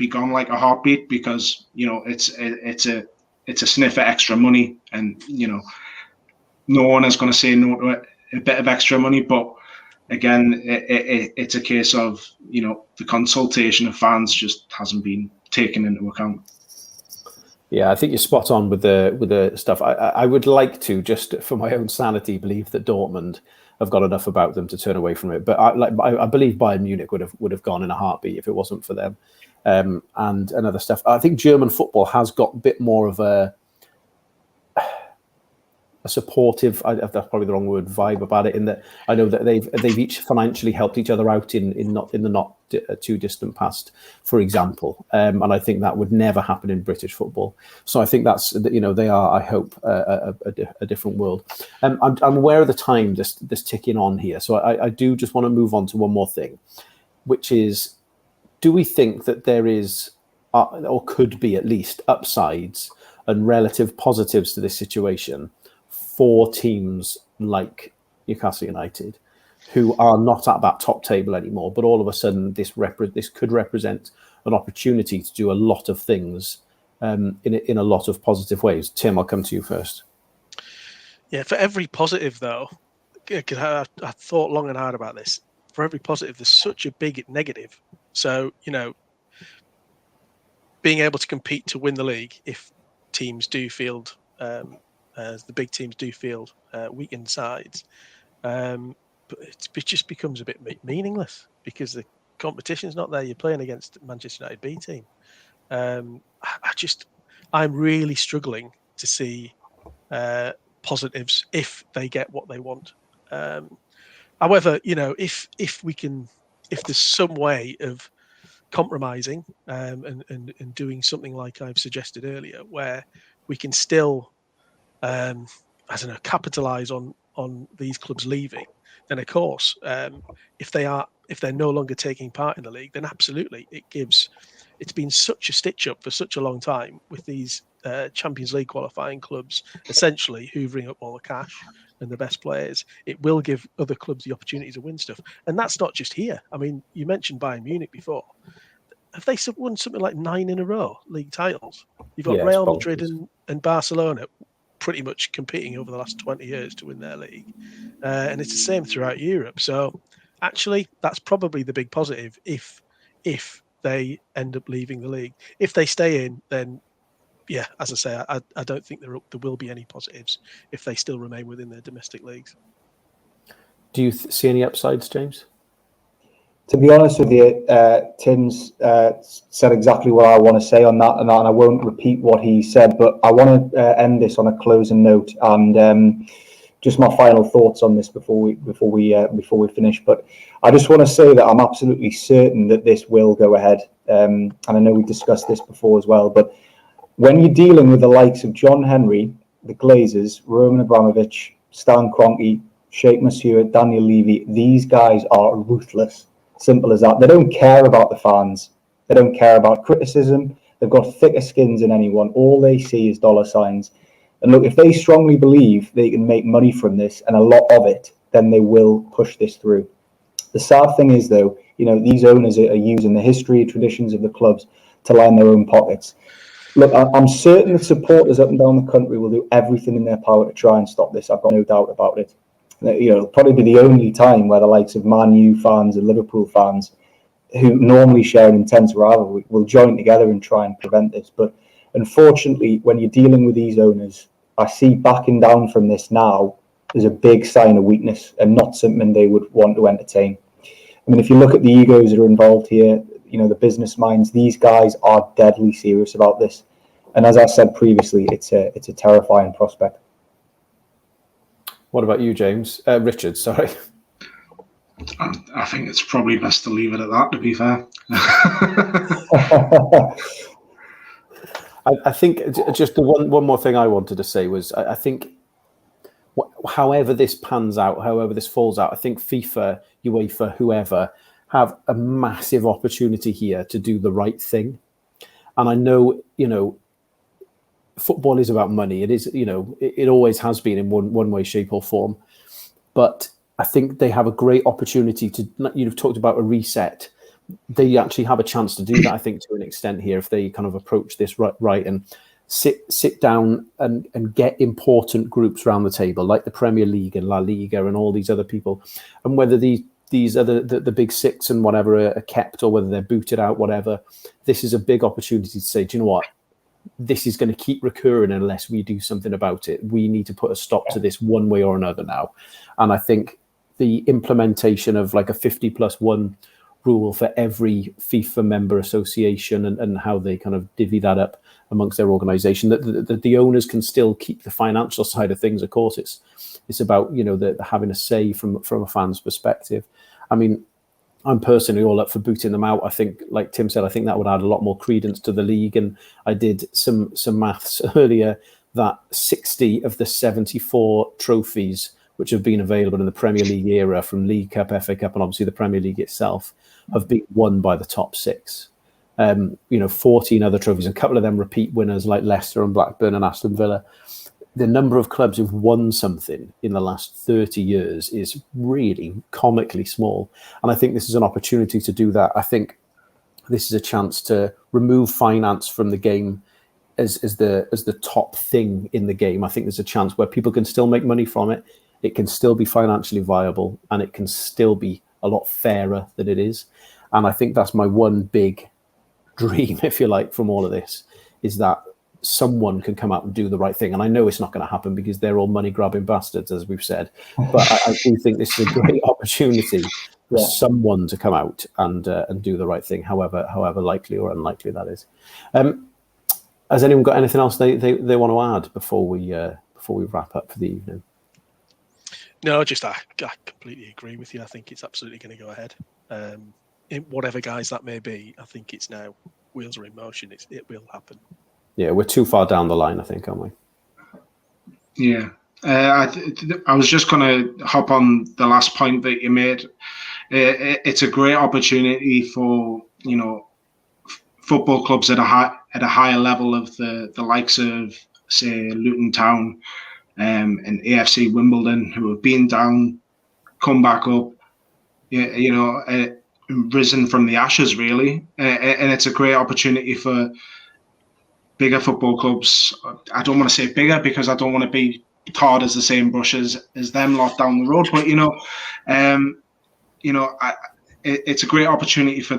gone like a heartbeat, because it's a sniff at extra money, and no one is going to say no to a bit of extra money. But again, it's a case of the consultation of fans just hasn't been taken into account. Yeah, I think you're spot on with the stuff. I would like to, just for my own sanity, believe that Dortmund have got enough about them to turn away from it. But I believe Bayern Munich would have gone in a heartbeat if it wasn't for them, and other stuff. I think German football has got a bit more of a supportive, that's probably the wrong word, vibe about it, in that I know that they've each financially helped each other out in the not too distant past, for example, and I think that would never happen in British football. So I think that's, they are, I hope, a different world. I'm aware of the time that's ticking on here, so I do just want to move on to one more thing, which is, do we think that there is, or could be at least, upsides and relative positives to this situation for teams like Newcastle United, who are not at that top table anymore, but all of a sudden this could represent an opportunity to do a lot of things in a lot of positive ways? Tim, I'll come to you first. Yeah, for every positive, though, I thought long and hard about this. For every positive, there's such a big negative. So, being able to compete to win the league, if teams do field, as the big teams do field weakened sides, but it just becomes a bit meaningless because the competition's not there. You're playing against Manchester United B team. I'm really struggling to see positives if they get what they want. However, if there's some way of compromising and doing something like I've suggested earlier, where we can still capitalize on these clubs leaving, then of course, if they're no longer taking part in the league, then absolutely it's been such a stitch up for such a long time with these Champions League qualifying clubs essentially hoovering up all the cash and the best players. It will give other clubs the opportunity to win stuff, and that's not just here. I mean, you mentioned Bayern Munich before. Have they won something like 9 in a row league titles? You've got Real Madrid and Barcelona pretty much competing over the last 20 years to win their league. And it's the same throughout Europe. So actually, that's probably the big positive if they end up leaving the league. If they stay in, then, yeah, as I say, I don't think there will be any positives if they still remain within their domestic leagues. Do you see any upsides, James? To be honest with you, Tim's said exactly what I want to say on that, and I won't repeat what he said. But I want to end this on a closing note, and just my final thoughts on this before we finish. But I just want to say that I'm absolutely certain that this will go ahead, and I know we discussed this before as well. But when you're dealing with the likes of John Henry, the Glazers, Roman Abramovich, Stan Kroenke, Sheikh Mansour, Daniel Levy, these guys are ruthless. Simple as that. They don't care about the fans. They don't care about criticism. They've got thicker skins than anyone. All they see is dollar signs. And look, if they strongly believe they can make money from this, and a lot of it, then they will push this through. The sad thing is, though, these owners are using the history and traditions of the clubs to line their own pockets. Look, I'm certain that supporters up and down the country will do everything in their power to try and stop this. I've got no doubt about it. It'll probably be the only time where the likes of Man U fans and Liverpool fans, who normally share an intense rivalry, will join together and try and prevent this. But unfortunately, when you're dealing with these owners, I see backing down from this now as a big sign of weakness and not something they would want to entertain. I mean, if you look at the egos that are involved here, the business minds, these guys are deadly serious about this. And as I said previously, it's a terrifying prospect. What about you, James? Richard, sorry. I think it's probably best to leave it at that, to be fair. I think just the one more thing I wanted to say was I think however this pans out, however this falls out, I think FIFA, UEFA, whoever have a massive opportunity here to do the right thing. And I know, football is about money. It is, it always has been in one way, shape or form. But I think they have a great opportunity to, you've talked about a reset. They actually have a chance to do that, I think, to an extent here, if they kind of approach this right and sit down and get important groups around the table, like the Premier League and La Liga and all these other people. And whether these other the big six and whatever are kept or whether they're booted out, whatever, this is a big opportunity to say, do you know what? This is going to keep recurring unless we do something about it. We need to put a stop to this one way or another now. And I think the implementation of like a 50+1 rule for every FIFA member association and how they kind of divvy that up amongst their organization, that the owners can still keep the financial side of things. Of course, it's about, the having a say from a fan's perspective. I mean, I'm personally all up for booting them out. I think, like Tim said, I think that would add a lot more credence to the league. And I did some maths earlier that 60 of the 74 trophies which have been available in the Premier League era, from League Cup, FA Cup, and obviously the Premier League itself, have been won by the top six. 14 other trophies, a couple of them repeat winners like Leicester and Blackburn and Aston Villa. The number of clubs who've won something in the last 30 years is really comically small. And I think this is an opportunity to do that. I think this is a chance to remove finance from the game as the top thing in the game. I think there's a chance where people can still make money from it. It can still be financially viable, and it can still be a lot fairer than it is. And I think that's my one big dream, if you like, from all of this, is that someone can come out and do the right thing. And I know it's not going to happen because they're all money grabbing bastards, as we've said. But I do think this is a great opportunity for someone to come out and do the right thing, however likely or unlikely that is. Has anyone got anything else they want to add before we wrap up for the evening? No, just I completely agree with you. I think it's absolutely going to go ahead. In whatever guise that may be, I think it's now wheels are in motion. It will happen. Yeah, we're too far down the line, I think, aren't we? Yeah. I was just going to hop on the last point that you made. It's a great opportunity for, football clubs at a higher level of the likes of, say, Luton Town and AFC Wimbledon, who have been down, come back up, risen from the ashes, really. And it's a great opportunity for bigger football clubs. I don't want to say bigger because I don't want to be tarred as the same brush as them lot down the road, but it's a great opportunity for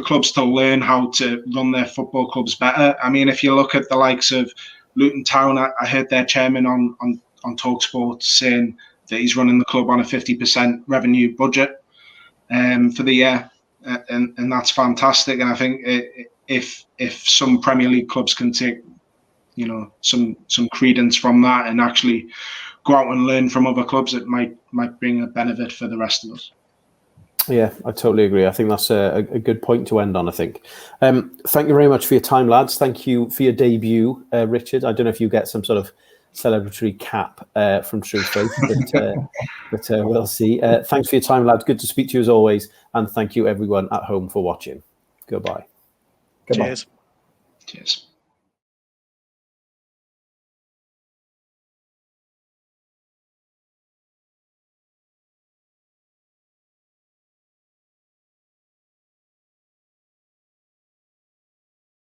clubs to learn how to run their football clubs better. I mean, if you look at the likes of Luton Town, I heard their chairman on TalkSport saying that he's running the club on a 50% revenue budget for the year, and that's fantastic. And I think if some Premier League clubs can take some credence from that and actually go out and learn from other clubs, it might bring a benefit for the rest of us. Yeah, I totally agree. I think that's a good point to end on, I think. Thank you very much for your time, lads. Thank you for your debut, Richard. I don't know if you get some sort of celebratory cap from True Faith, but we'll see. Thanks for your time, lads. Good to speak to you as always. And thank you, everyone at home, for watching. Goodbye. Goodbye. Cheers. Cheers.